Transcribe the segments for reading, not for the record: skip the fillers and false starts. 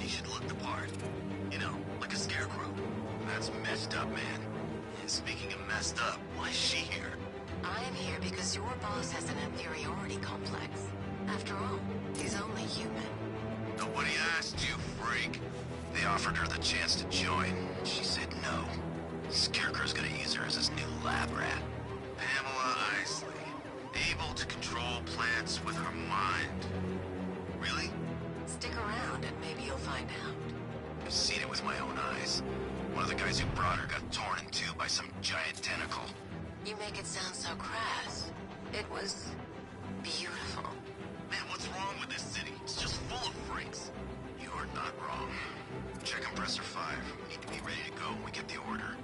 he should look the part. You know, like a scarecrow. That's messed up, man. And speaking of messed up, why is she here? I am here because your boss has an inferiority complex. After all, he's only human. Nobody asked you, freak. They offered her the chance to join. She said no. Scarecrow's gonna use her as his new lab rat. Pamela Isley. Able to control plants with her mind. Really? Stick around and maybe you'll find out. I've seen it with my own eyes. One of the guys who brought her got torn in two by some giant tentacle. You make it sound so crass. It was beautiful. Man, what's wrong with this city? It's just full of freaks. You are not wrong. Check compressor 5. We need to be ready to go when we get the order.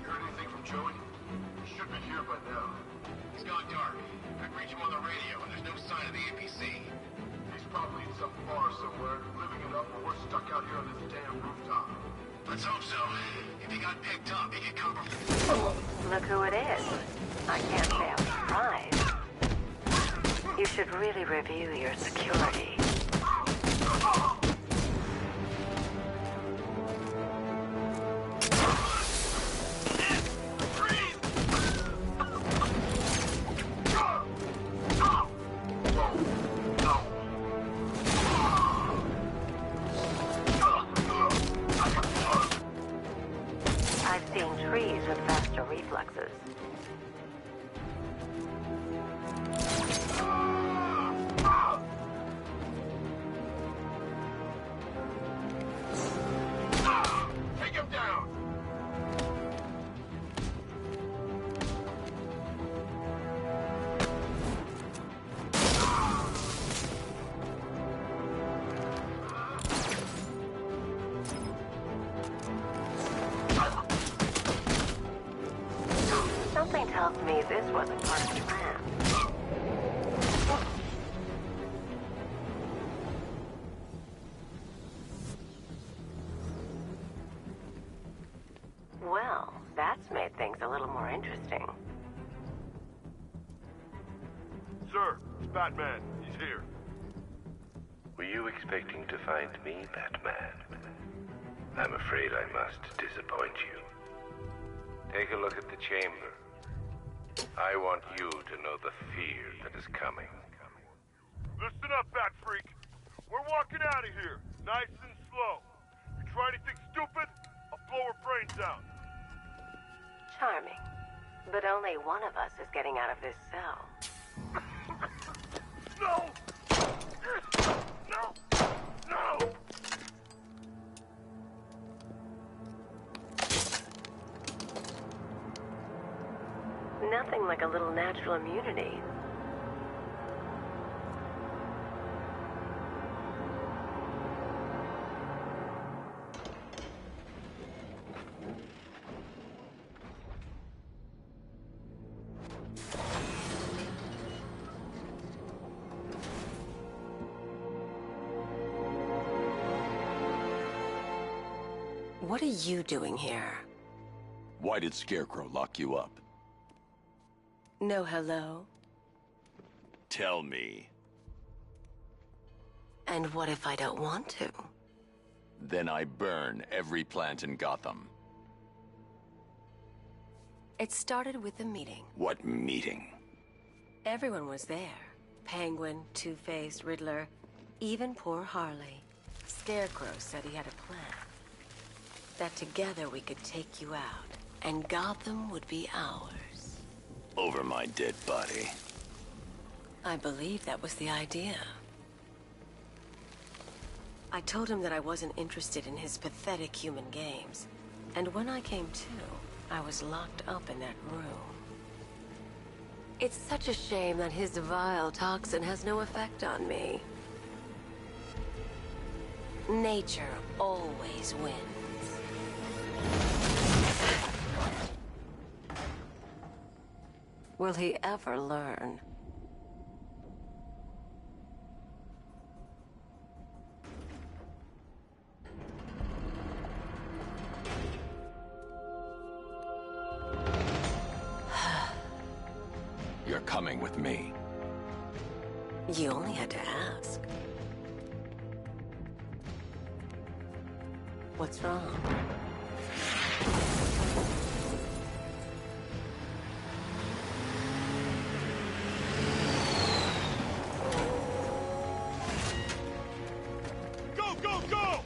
You heard anything from Joey? He should be here by now. It's gone dark. I'd reach him on the radio, and there's no sign of the APC. He's probably in some bar somewhere, living it up, or we're stuck out here on this damn rooftop. Let's hope so. If he got picked up, he could cover. Look who it is. I can't say I'm surprised. You should really review your security. I've seen trees with faster reflexes. Take him down! Something tells me this wasn't part of the plan. Well, that's made things a little more interesting. Sir, it's Batman. He's here. Were you expecting to find me, Batman? I'm afraid I must disappoint you. Take a look at the chamber. I want you to know the fear that is coming. Listen up, Bat Freak. We're walking out of here, nice and slow. You try anything stupid, I'll blow her brains out. Charming. But only one of us is getting out of this cell. No! No! No! Nothing like a little natural immunity. What are you doing here? Why did Scarecrow lock you up? No hello? Tell me. And what if I don't want to? Then I burn every plant in Gotham. It started with a meeting. What meeting? Everyone was there. Penguin, Two-Face, Riddler, even poor Harley. Scarecrow said he had a plan. That together we could take you out, and Gotham would be ours. Over my dead body. I believe that was the idea. I told him that I wasn't interested in his pathetic human games. And when I came to, I was locked up in that room. It's such a shame that his vile toxin has no effect on me. Nature always wins. Will he ever learn? You're coming with me. You only had to ask. What's wrong? Go, go, go!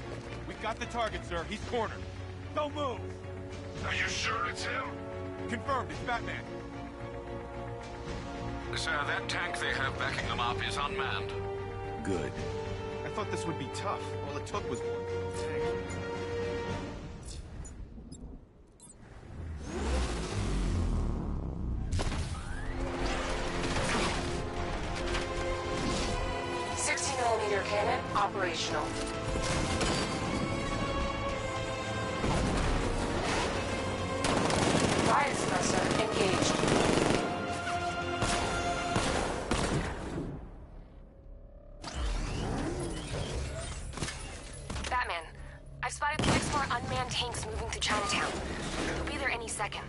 We got the target, sir. He's cornered. Don't move. Are you sure it's him? Confirmed, it's Batman. Sir, that tank they have backing them up is unmanned. Good. I thought this would be tough. All it took was one tank. Cannon operational. Riot suppressor engaged. Batman, I've spotted 6 more unmanned tanks moving through Chinatown. They'll be there any second.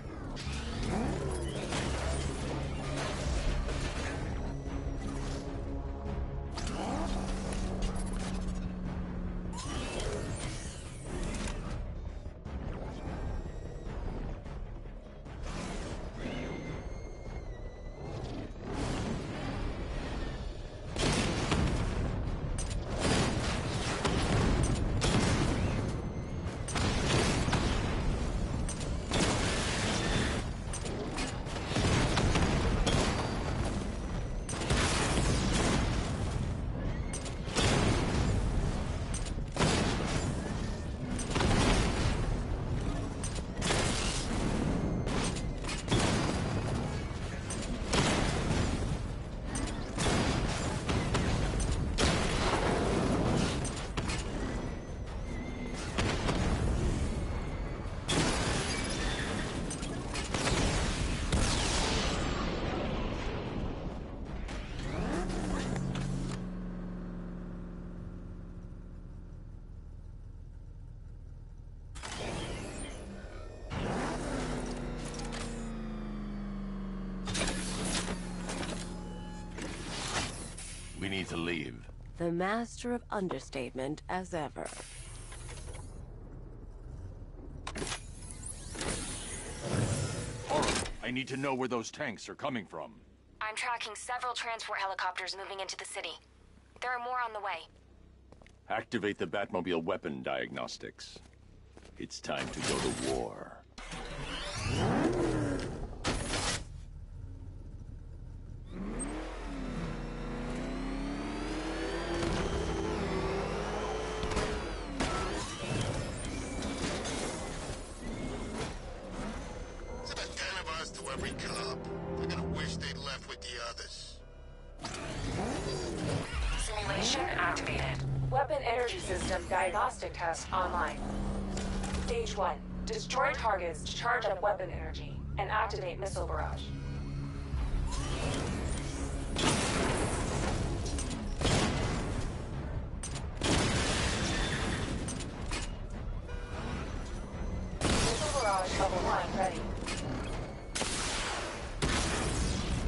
We need to leave. The master of understatement as ever. I need to know where those tanks are coming from. I'm tracking several transport helicopters moving into the city. There are more on the way. Activate the Batmobile weapon diagnostics. It's time to go to war. To the 10 of us, to every cop. They're gonna wish they'd left with the others. Simulation activated. Weapon energy system diagnostic test online. Stage 1. Destroy targets to charge up weapon energy and activate missile barrage. Missile barrage level 1 ready.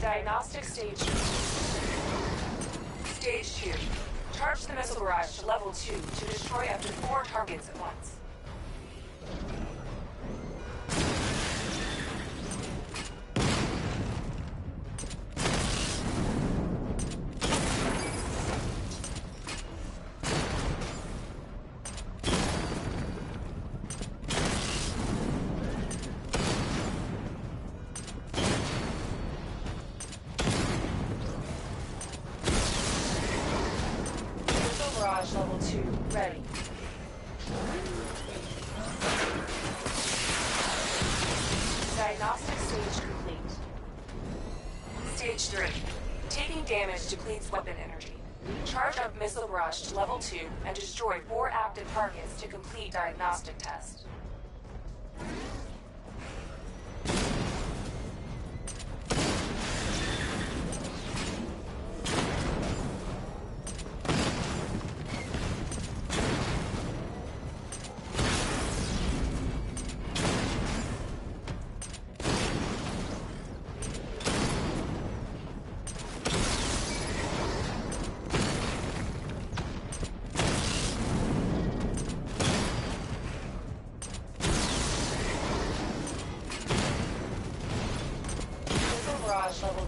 Diagnostic stage 2. Stage 2. Charge the missile barrage to level 2 to destroy up to 4 targets at once. Barrage level 2 ready. Diagnostic stage complete. Stage 3. Taking damage depletes weapon energy. Charge up missile barrage to level 2 and destroy 4 active targets to complete diagnostic test.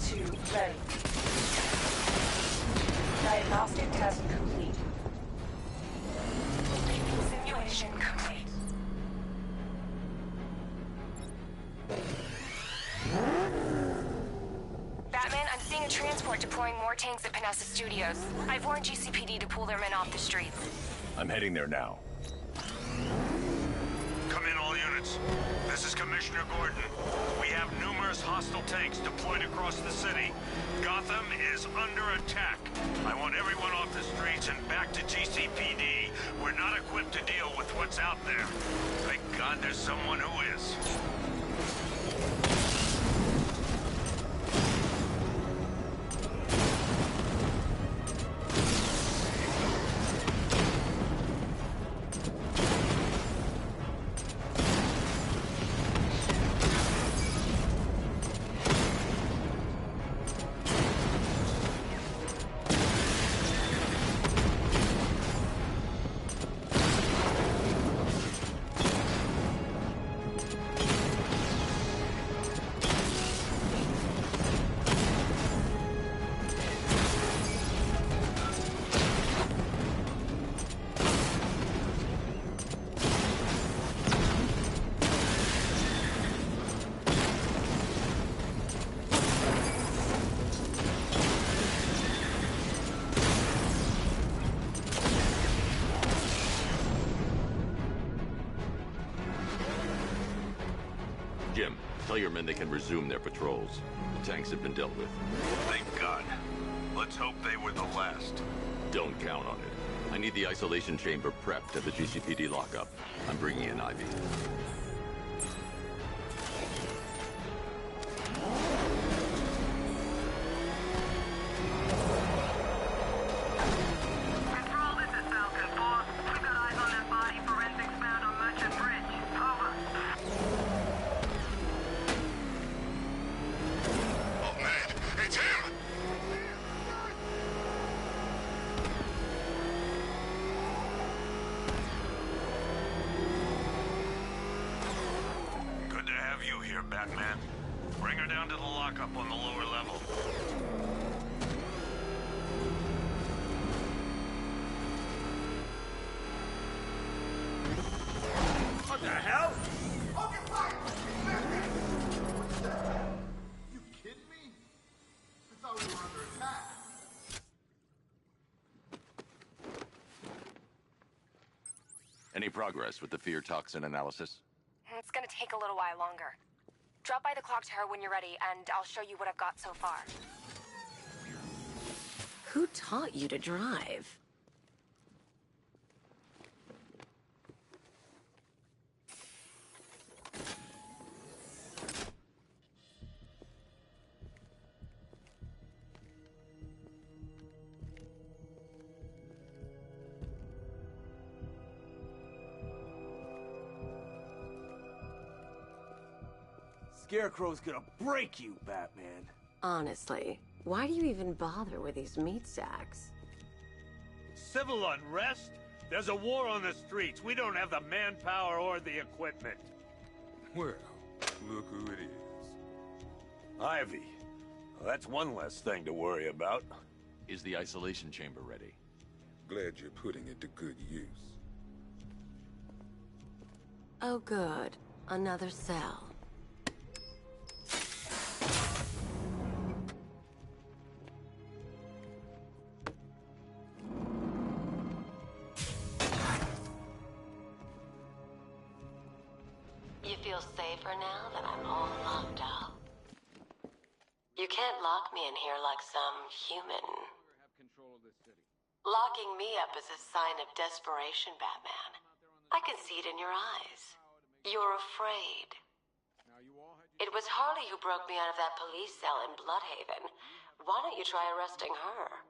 2 ready. Diagnostic test complete. Simulation complete. Batman, I'm seeing a transport deploying more tanks at Panessa Studios. I've warned GCPD to pull their men off the streets. I'm heading there now. Come in, all units. This is Commissioner Gordon. We have numerous hostile tanks deployed across the city. Gotham is under attack. I want everyone off the streets and back to GCPD. We're not equipped to deal with what's out there. Thank God there's someone who is. Jim, tell your men they can resume their patrols. The tanks have been dealt with. Thank God. Let's hope they were the last. Don't count on it. I need the isolation chamber prepped at the GCPD lockup. I'm bringing in Ivy. Control, this is Falcon 4. We've got eyes on that body forensics found on Merchant Bridge. Over. Oh, man. It's him! Good to have you here, Batman. Bring her down to the lockup on the lower level. What the hell? You kidding me? I thought we were under attack. Any progress with the fear toxin analysis? It's gonna take a little while longer. Drop by the clock tower when you're ready, and I'll show you what I've got so far. Who taught you to drive? Scarecrow's gonna break you, Batman. Honestly, why do you even bother with these meat sacks? Civil unrest? There's a war on the streets. We don't have the manpower or the equipment. Well, look who it is. Ivy. Well, that's one less thing to worry about. Is the isolation chamber ready? Glad you're putting it to good use. Oh, good. Another cell. You feel safer now that I'm all locked up? You can't lock me in here like some human. Locking me up is a sign of desperation, Batman. I can see it in your eyes. You're afraid. It was Harley who broke me out of that police cell in Bloodhaven. Why don't you try arresting her?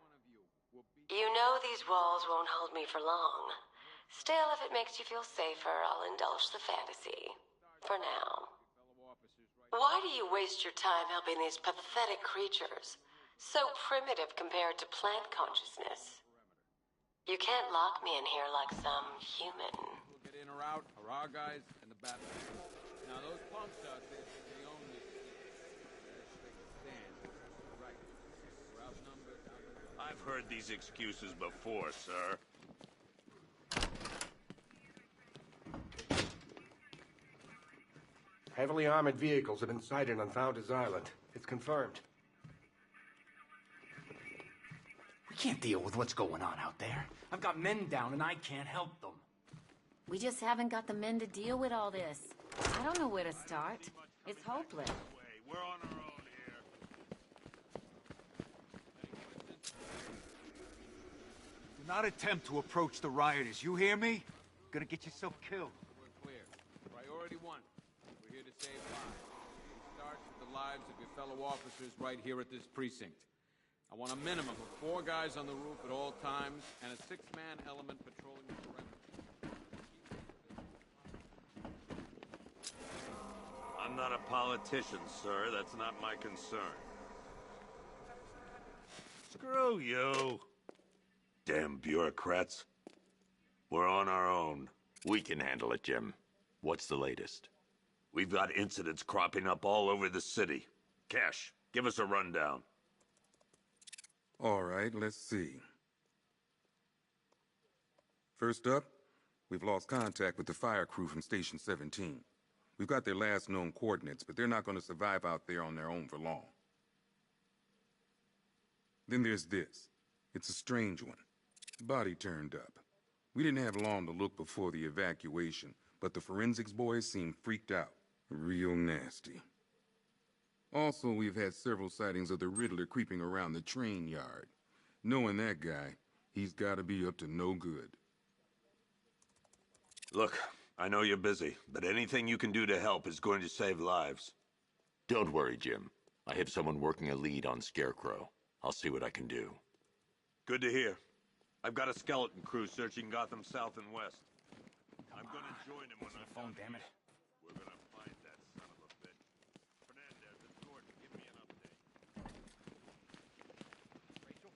You know these walls won't hold me for long. Still, if it makes you feel safer, I'll indulge the fantasy. For now. Why do you waste your time helping these pathetic creatures? So primitive compared to plant consciousness. You can't lock me in here like some human. We'll get in or out are our guys and the Batman. Now those punks out there, they own this city. They stand. heard these excuses before, sir. Heavily armored vehicles have been sighted on Founders Island. It's confirmed. We can't deal with what's going on out there. I've got men down and I can't help them. We just haven't got the men to deal with all this. I don't know where to start. It's hopeless. We're on our own here. Do not attempt to approach the rioters. You hear me? Gonna get yourself killed. We're clear. Priority 1. We're here to save lives. It starts with the lives of your fellow officers right here at this precinct. I want a minimum of 4 guys on the roof at all times, and a 6-man element patrolling the perimeter. I'm not a politician, sir. That's not my concern. Screw you. Damn bureaucrats. We're on our own. We can handle it, Jim. What's the latest? We've got incidents cropping up all over the city. Cash, give us a rundown. All right, let's see. First up, we've lost contact with the fire crew from Station 17. We've got their last known coordinates, but they're not going to survive out there on their own for long. Then there's this. It's a strange one. Body turned up. We didn't have long to look before the evacuation, but the forensics boys seemed freaked out. Real nasty. Also, we've had several sightings of the Riddler creeping around the train yard. Knowing that guy, he's got to be up to no good. Look, I know you're busy, but anything you can do to help is going to save lives. Don't worry, Jim. I have someone working a lead on Scarecrow. I'll see what I can do. Good to hear. I've got a skeleton crew searching Gotham South and West. I'm gonna join him when I'm phone, damn it. We're gonna find that son of a bitch. Fernandez and Gordon, give me an update. Rachel?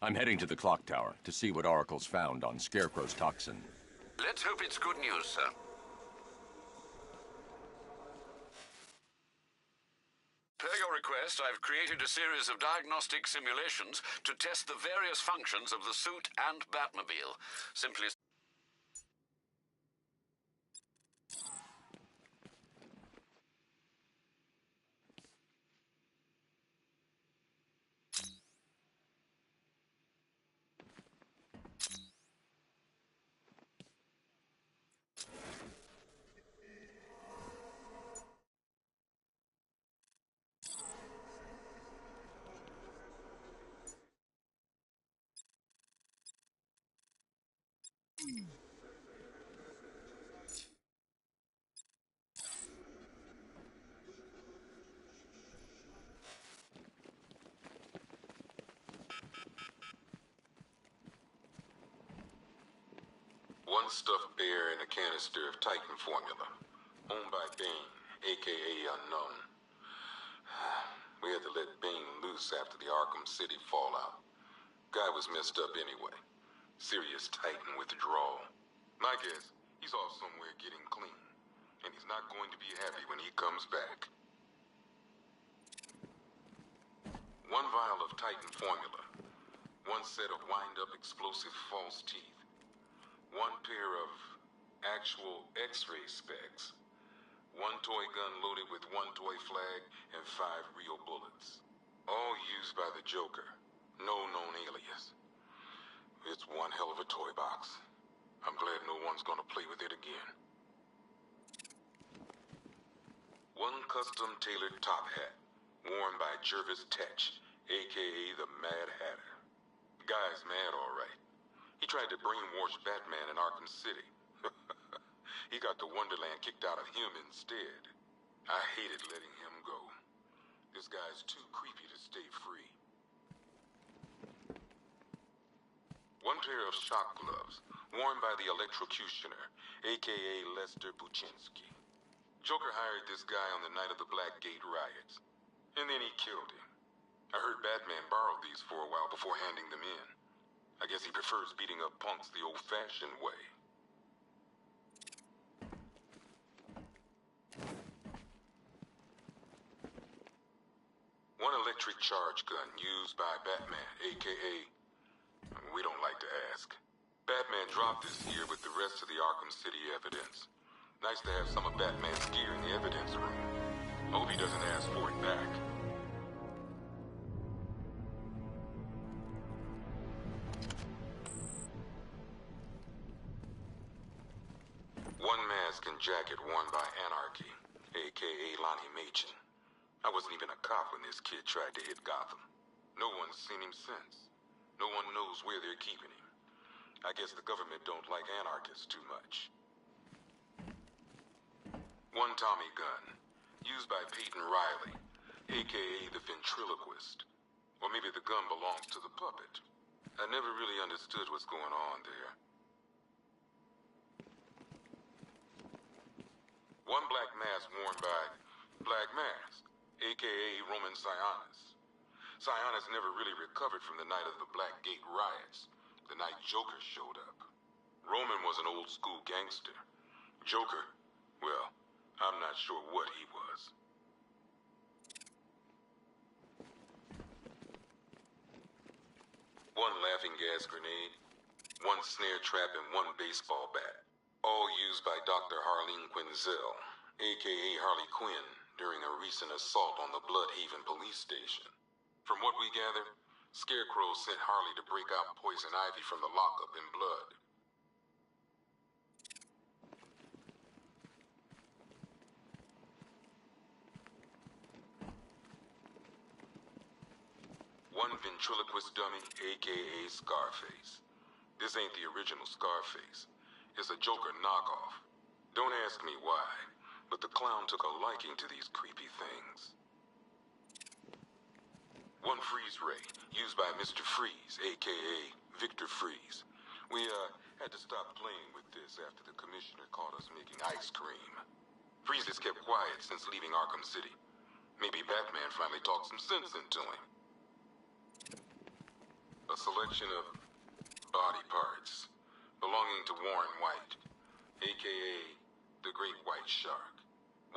I'm heading to the clock tower to see what Oracle's found on Scarecrow's toxin. Let's hope it's good news, sir. Per your request, I've created a series of diagnostic simulations to test the various functions of the suit and Batmobile. Simply... One stuffed bear in a canister of Titan formula, owned by Bane, a.k.a. Unknown. We had to let Bane loose after the Arkham City fallout. Guy was messed up anyway. Serious Titan withdrawal. My guess, he's off somewhere getting clean, and he's not going to be happy when he comes back. One vial of Titan formula, one set of wind-up explosive false teeth, one pair of actual X-ray specs, one toy gun loaded with one toy flag, and 5 real bullets. All used by the Joker. No known alias. It's one hell of a toy box. I'm glad no one's gonna play with it again. One custom-tailored top hat, worn by Jervis Tetch, a.k.a. the Mad Hatter. The guy's mad, all right. He tried to brainwash Batman in Arkham City. He got the Wonderland kicked out of him instead. I hated letting him go. This guy's too creepy to stay free. One pair of shock gloves, worn by the Electrocutioner, a.k.a. Lester Buczynski. Joker hired this guy on the night of the Blackgate riots. And then he killed him. I heard Batman borrowed these for a while before handing them in. I guess he prefers beating up punks the old-fashioned way. One electric charge gun used by Batman, a.k.a. we don't like to ask. Batman dropped this here with the rest of the Arkham City evidence. Nice to have some of Batman's gear in the evidence room. Hope he doesn't ask for it back. One mask and jacket worn by Anarchy, a.k.a. Lonnie Machin. I wasn't even a cop when this kid tried to hit Gotham. No one's seen him since. No one knows where they're keeping him. I guess the government don't like anarchists too much. One Tommy gun, used by Peyton Riley, a.k.a. the ventriloquist. Or maybe the gun belongs to the puppet. I never really understood what's going on there. One black mask worn by Black Mask, a.k.a. Roman Sionis. Sionis never really recovered from the night of the Blackgate riots, the night Joker showed up. Roman was an old-school gangster. Joker, well, I'm not sure what he was. One laughing gas grenade, one snare trap, and one baseball bat. All used by Dr. Harleen Quinzel, a.k.a. Harley Quinn, during a recent assault on the Bloodhaven police station. From what we gather, Scarecrow sent Harley to break out Poison Ivy from the lockup in blood. One ventriloquist dummy, a.k.a. Scarface. This ain't the original Scarface. It's a Joker knockoff. Don't ask me why, but the clown took a liking to these creepy things. One freeze ray, used by Mr. Freeze, a.k.a. Victor Freeze. We, had to stop playing with this after the commissioner caught us making ice cream. Freeze has kept quiet since leaving Arkham City. Maybe Batman finally talked some sense into him. A selection of body parts belonging to Warren White, a.k.a. the Great White Shark.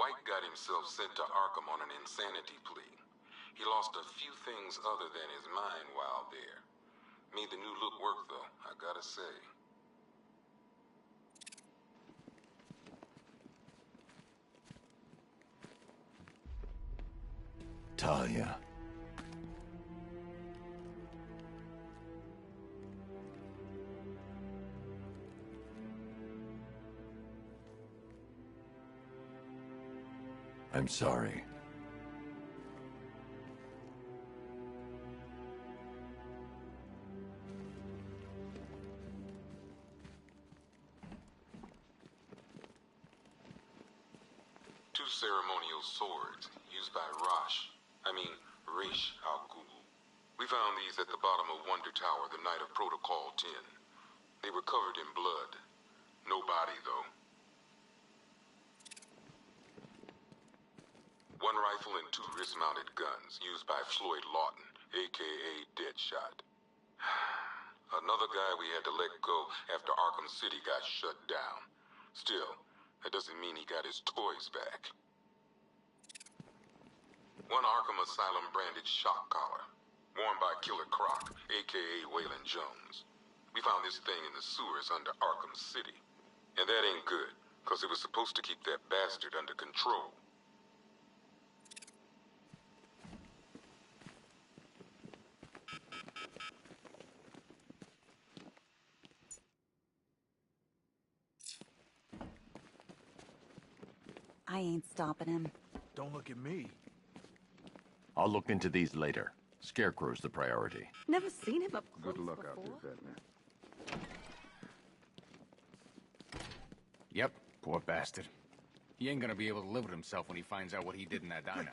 White got himself sent to Arkham on an insanity plea. He lost a few things other than his mind while there. Made the new look work, though, I gotta say. Talia. I'm sorry. Two ceremonial swords used by Ra's al Ghul. We found these at the bottom of Wonder Tower the night of Protocol 10. They were covered in blood. No body, though. One rifle and two wrist-mounted guns used by Floyd Lawton, a.k.a. Deadshot. Another guy we had to let go after Arkham City got shut down. Still, that doesn't mean he got his toys back. One Arkham Asylum branded shock collar, worn by Killer Croc, a.k.a. Waylon Jones. We found this thing in the sewers under Arkham City. And that ain't good, because it was supposed to keep that bastard under control. I ain't stopping him. Don't look at me. I'll look into these later. Scarecrow's the priority. Never seen him up close Good luck before. out there, Batman. Yep, poor bastard. He ain't gonna be able to live with himself when he finds out what he did in that diner.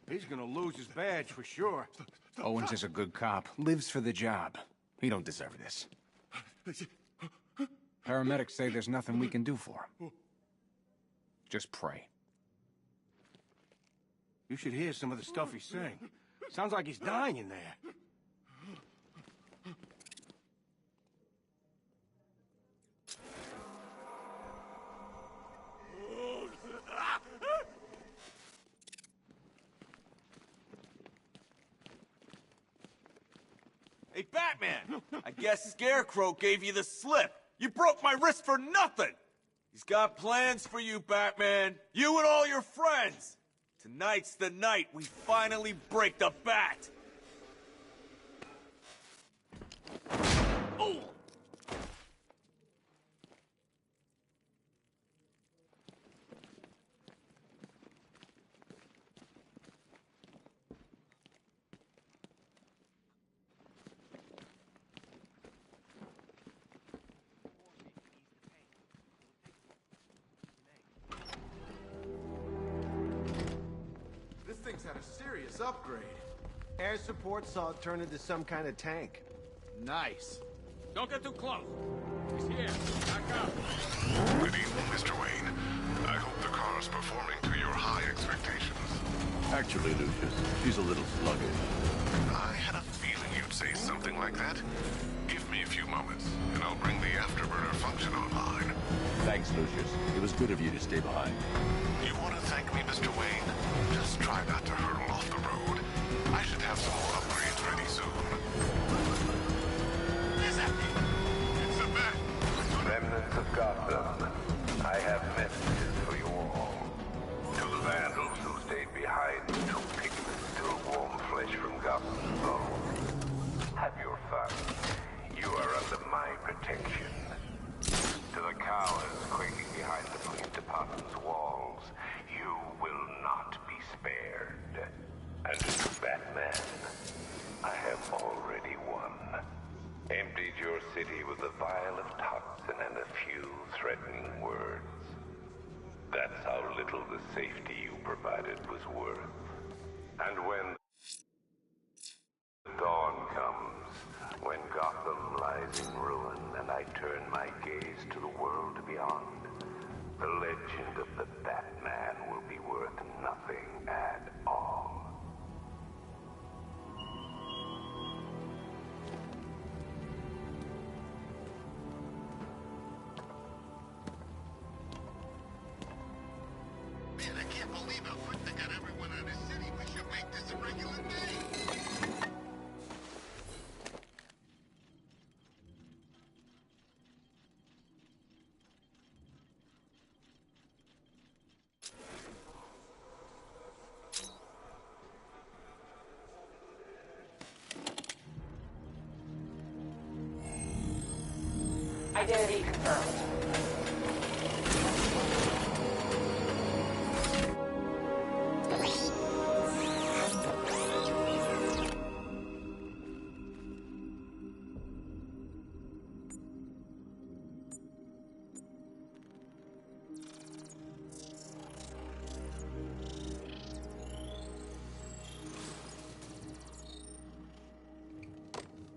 He's gonna lose his badge for sure. Owens is a good cop, lives for the job. He don't deserve this. Paramedics say there's nothing we can do for him. Just pray. You should hear some of the stuff he's saying. Sounds like he's dying in there. Hey, Batman! I guess Scarecrow gave you the slip. You broke my wrist for nothing! He's got plans for you, Batman. You and all your friends. Tonight's the night we finally break the bat. Oh! This thing's had a serious upgrade. Air support saw it turn into some kind of tank. Nice. Don't get too close. He's here. Back up. Good evening, Mr. Wayne. I hope the car's performing to your high expectations. Actually, Lucius, she's a little sluggish. I had a feeling you'd say something like that. Give me a few moments, and I'll bring the afterburner function online. Thanks, Lucius. It was good of you to stay behind. You want to thank me, Mr. Wayne? Just try not to hurtle off the road. I should have some more upgrades ready soon. Is that me? It's a bat. Remnants of Gotham, I have messages for you all. To the vandals who stayed behind to pick the still warm flesh from Gotham's bones. Have your fun. You are under my protection. To the cowards quaking behind the police department's walls, you will not be spared. And to Batman, I have already won. Emptied your city with a vial of toxin and a few threatening words. That's how little the safety you provided was worth. And when dawn comes, when Gotham lies in ruin and I turn my gaze to the world beyond, the legend of the Batman will be worth nothing at all. Man, I can't believe how quick they got everyone out of the city. We should make this a regular day. Identity confirmed.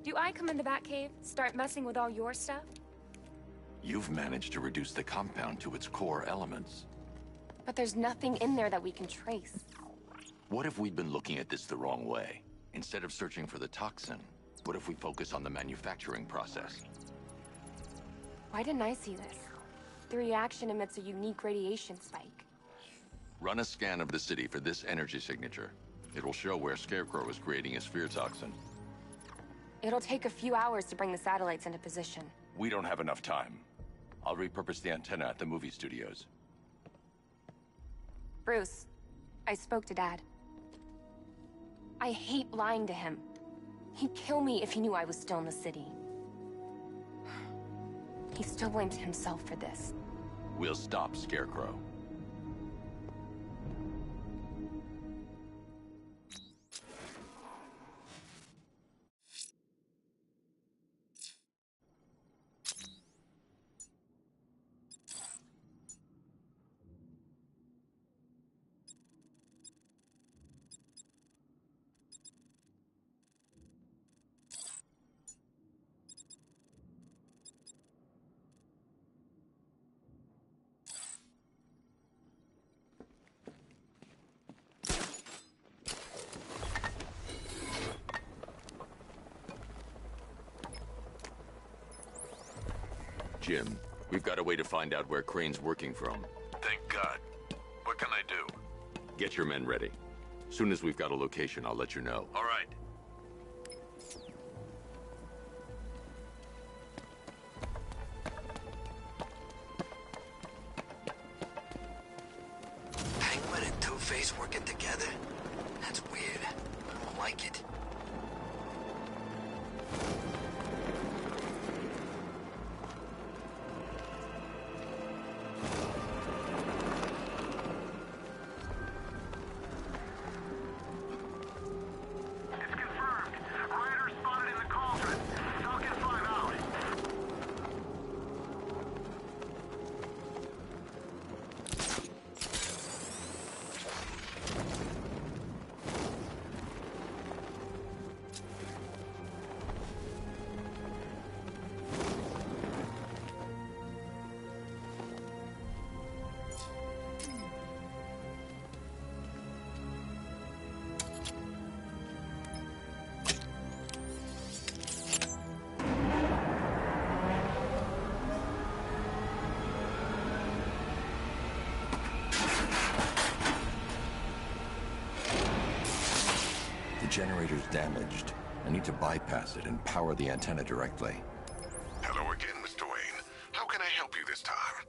Do I come in the Batcave, start messing with all your stuff? You've managed to reduce the compound to its core elements. But there's nothing in there that we can trace. What if we'd been looking at this the wrong way? Instead of searching for the toxin, what if we focus on the manufacturing process? Why didn't I see this? The reaction emits a unique radiation spike. Run a scan of the city for this energy signature. It will show where Scarecrow is creating his fear toxin. It'll take a few hours to bring the satellites into position. We don't have enough time. I'll repurpose the antenna at the movie studios. Bruce, I spoke to Dad. I hate lying to him. He'd kill me if he knew I was still in the city. He still blames himself for this. We'll stop Scarecrow. Jim, we've got a way to find out where Crane's working from. Thank God. What can I do? Get your men ready. Soon as we've got a location, I'll let you know. All right. Penguin and Two-Face working together? That's weird. I don't like it. Generator's damaged. I need to bypass it and power the antenna directly. Hello again, Mr. Wayne. How can I help you this time?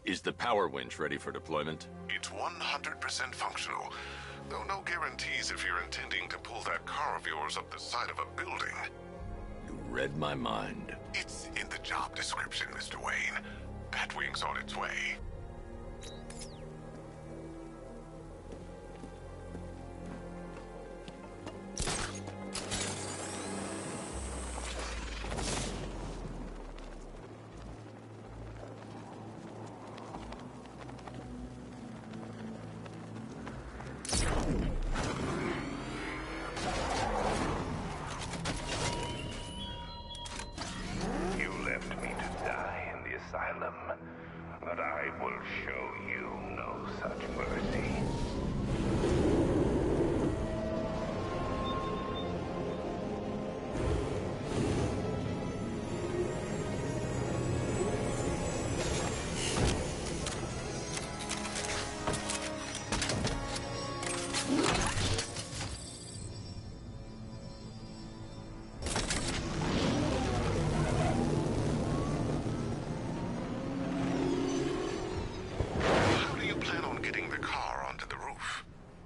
Is the power winch ready for deployment? It's 100% functional, though no guarantees if you're intending to pull that car of yours up the side of a building. You read my mind. It's in the job description, Mr. Wayne. Batwing's on its way. But I will show you no such mercy.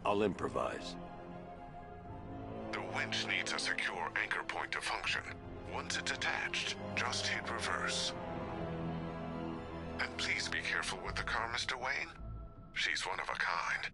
I'll improvise. The winch needs a secure anchor point to function. Once it's attached, just hit reverse. And please be careful with the car, Mr. Wayne. She's one of a kind.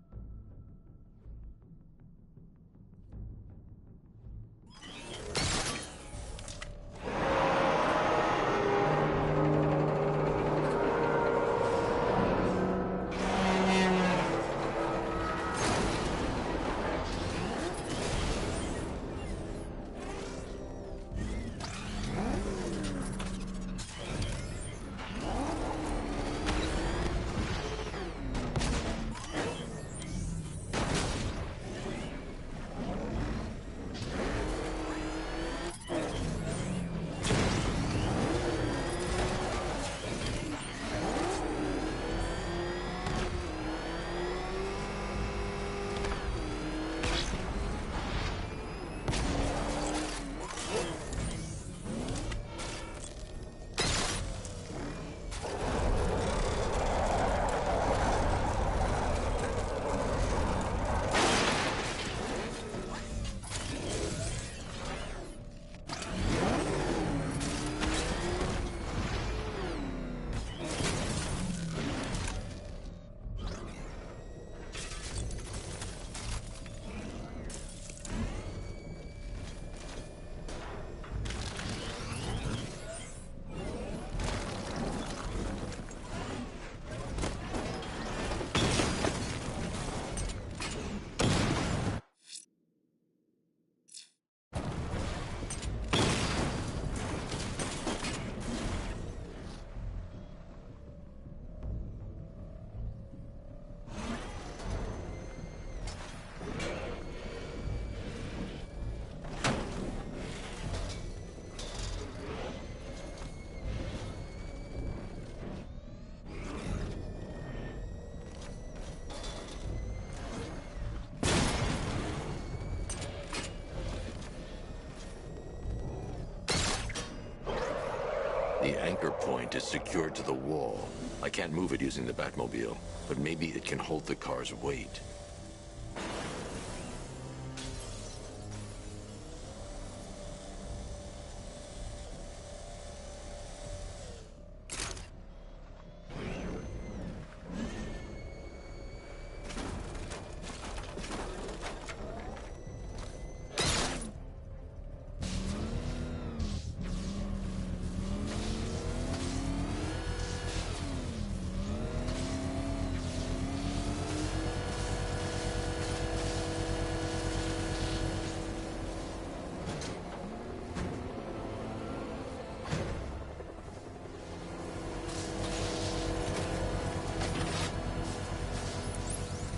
The anchor point is secured to the wall. I can't move it using the Batmobile, but maybe it can hold the car's weight.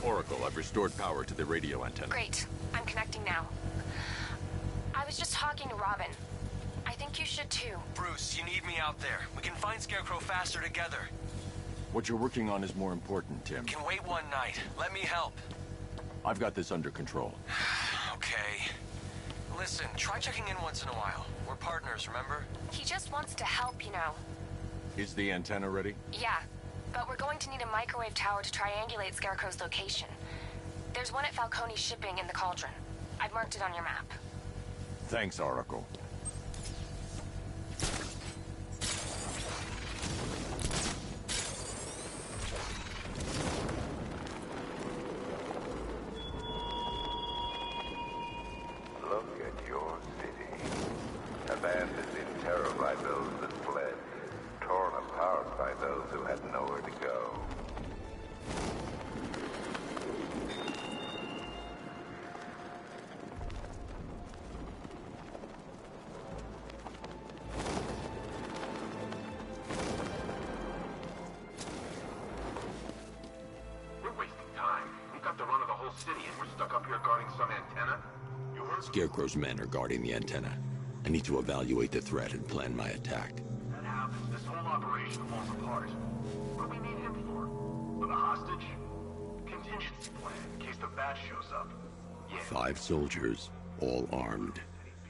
Oracle, I've restored power to the radio antenna. Great. I'm connecting now. I was just talking to Robin. I think you should too. Bruce, you need me out there. We can find Scarecrow faster together. What you're working on is more important, Tim. Can wait one night. Let me help. I've got this under control. Okay. Listen, try checking in once in a while. We're partners, remember? He just wants to help, you know. Is the antenna ready? Yeah, but we're going to need a microwave tower to triangulate Scarecrow's location. There's one at Falcone's shipping in the Cauldron. I've marked it on your map. Thanks, Oracle. Look at your city. Abandoned in terror by those that fled. Torn apart by those who had nowhere to go. We're wasting time. We've got the run of the whole city and we're stuck up here guarding some antenna. You heard? Scarecrow's men are guarding the antenna. I need to evaluate the threat and plan my attack. That happens. This whole operation falls apart. What do we need him for? For the hostage? Contingency plan, in case the bat shows up. Yeah. 5 soldiers, all armed.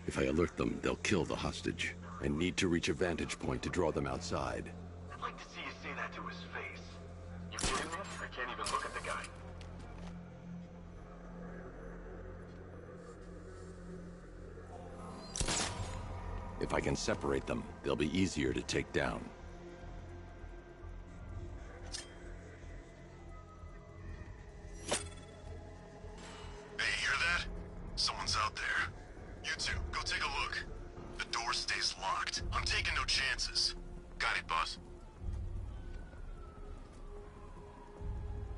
If I alert them, they'll kill the hostage. I need to reach a vantage point to draw them outside. I'd like to see you say that to his face. You kidding me? I can't even look at the guy. If I can separate them, they'll be easier to take down. Hey, hear that? Someone's out there. You two, go take a look. The door stays locked. I'm taking no chances. Got it, boss.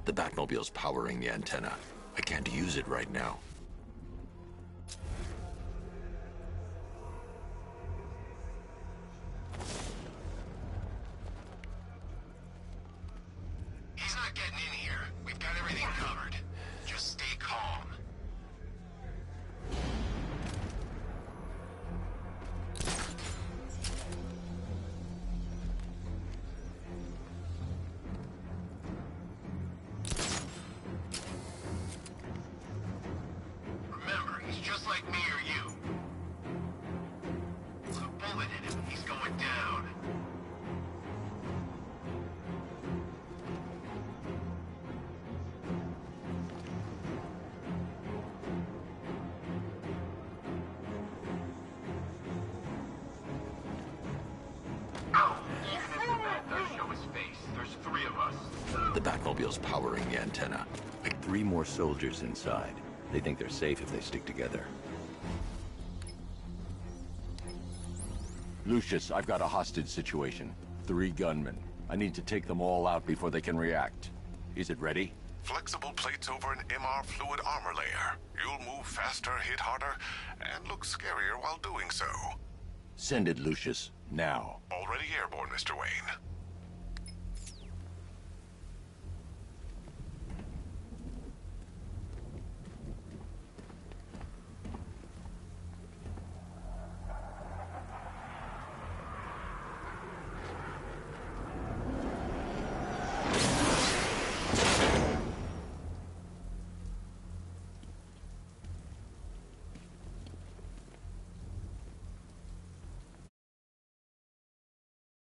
The Batmobile's powering the antenna. I can't use it right now. He's not getting in here. We've got everything covered. Just stay calm. Remember, he's just like me or you. With a bullet in him, he's going down. Even if the bat does show his face, there's 3 of us. The Batmobile's powering the antenna. Like 3 more soldiers inside. They think they're safe if they stick together. Lucius, I've got a hostage situation. 3 gunmen. I need to take them all out before they can react. Is it ready? Flexible plates over an MR fluid armor layer. You'll move faster, hit harder, and look scarier while doing so. Send it, Lucius. Now. Already airborne, Mr. Wayne.